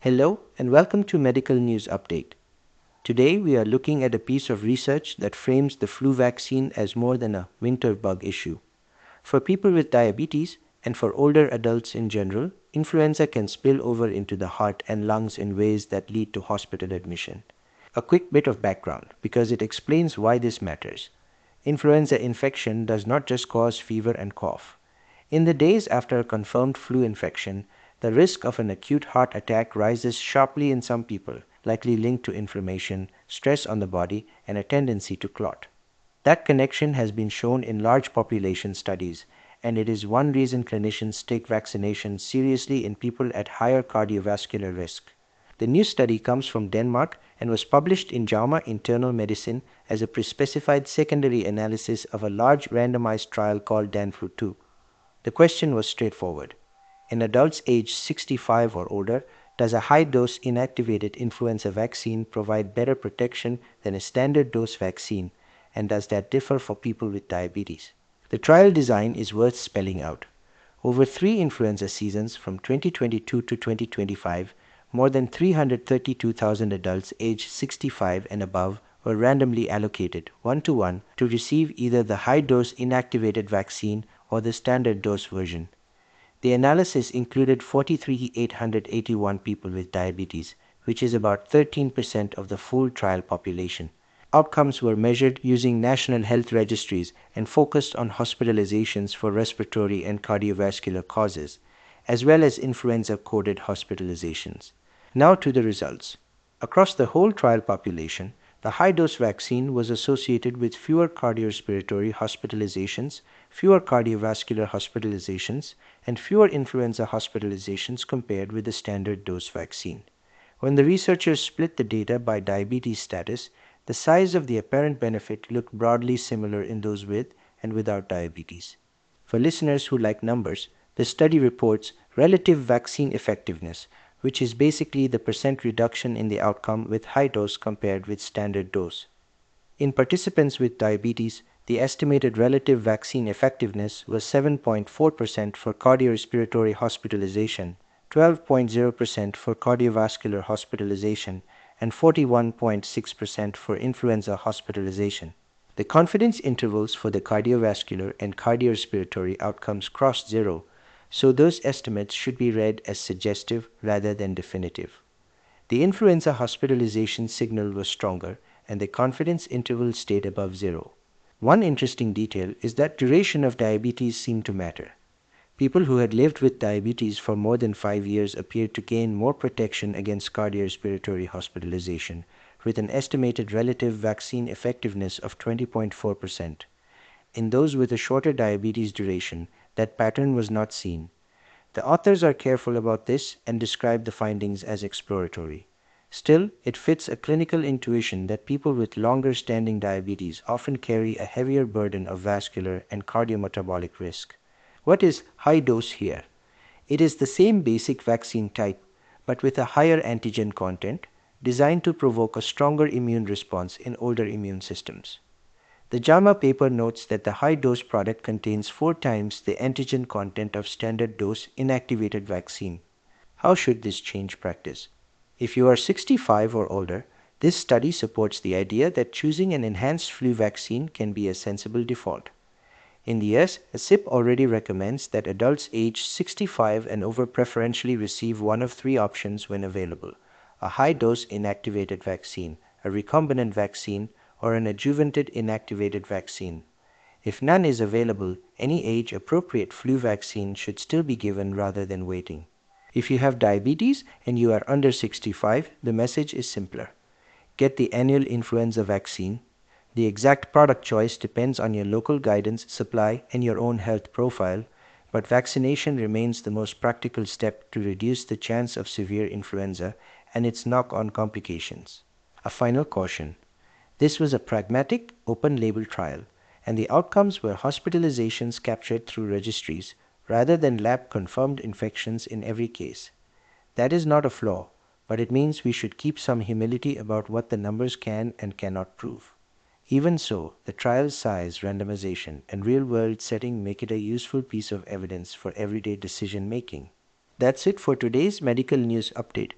Hello and welcome to Medical News Update. Today we are looking at a piece of research that frames the flu vaccine as more than a winter bug issue. For people with diabetes and for older adults in general, influenza can spill over into the heart and lungs in ways that lead to hospital admission. A quick bit of background because it explains why this matters. Influenza infection does not just cause fever and cough. In the days after a confirmed flu infection, the risk of an acute heart attack rises sharply in some people, likely linked to inflammation, stress on the body, and a tendency to clot. That connection has been shown in large population studies, and it is one reason clinicians take vaccination seriously in people at higher cardiovascular risk. The new study comes from Denmark and was published in JAMA Internal Medicine as a pre-specified secondary analysis of a large randomized trial called DANFLU-2. The question was straightforward. In adults aged 65 or older, does a high-dose inactivated influenza vaccine provide better protection than a standard dose vaccine, and does that differ for people with diabetes? The trial design is worth spelling out. Over 3 influenza seasons from 2022 to 2025, more than 332,000 adults aged 65 and above were randomly allocated 1-to-1 to receive either the high-dose inactivated vaccine or the standard dose version. The analysis included 43,881 people with diabetes, which is about 13% of the full trial population. Outcomes were measured using national health registries and focused on hospitalizations for respiratory and cardiovascular causes, as well as influenza-coded hospitalizations. Now to the results. Across the whole trial population, the high-dose vaccine was associated with fewer cardiorespiratory hospitalizations, fewer cardiovascular hospitalizations, and fewer influenza hospitalizations compared with the standard dose vaccine. When the researchers split the data by diabetes status, the size of the apparent benefit looked broadly similar in those with and without diabetes. For listeners who like numbers, the study reports relative vaccine effectiveness, which is basically the percent reduction in the outcome with high dose compared with standard dose. In participants with diabetes, the estimated relative vaccine effectiveness was 7.4% for cardiorespiratory hospitalization, 12.0% for cardiovascular hospitalization, and 41.6% for influenza hospitalization. The confidence intervals for the cardiovascular and cardiorespiratory outcomes crossed zero, so those estimates should be read as suggestive rather than definitive. The influenza hospitalization signal was stronger, and the confidence interval stayed above zero. One interesting detail is that duration of diabetes seemed to matter. People who had lived with diabetes for more than 5 years appeared to gain more protection against cardiorespiratory hospitalization, with an estimated relative vaccine effectiveness of 20.4%. In those with a shorter diabetes duration, that pattern was not seen. The authors are careful about this and describe the findings as exploratory. Still, it fits a clinical intuition that people with longer-standing diabetes often carry a heavier burden of vascular and cardiometabolic risk. What is high dose here? It is the same basic vaccine type, but with a higher antigen content, designed to provoke a stronger immune response in older immune systems. The JAMA paper notes that the high-dose product contains 4 times the antigen content of standard dose inactivated vaccine. How should this change practice? If you are 65 or older, this study supports the idea that choosing an enhanced flu vaccine can be a sensible default. In the US, a SIP already recommends that adults aged 65 and over preferentially receive one of 3 options when available: a high-dose inactivated vaccine, a recombinant vaccine, or an adjuvanted inactivated vaccine. If none is available, any age-appropriate flu vaccine should still be given rather than waiting. If you have diabetes and you are under 65, the message is simpler. Get the annual influenza vaccine. The exact product choice depends on your local guidance, supply, and your own health profile, but vaccination remains the most practical step to reduce the chance of severe influenza and its knock-on complications. A final caution. This was a pragmatic, open-label trial, and the outcomes were hospitalizations captured through registries rather than lab-confirmed infections in every case. That is not a flaw, but it means we should keep some humility about what the numbers can and cannot prove. Even so, the trial's size, randomization, and real-world setting make it a useful piece of evidence for everyday decision-making. That's it for today's Medical News Update.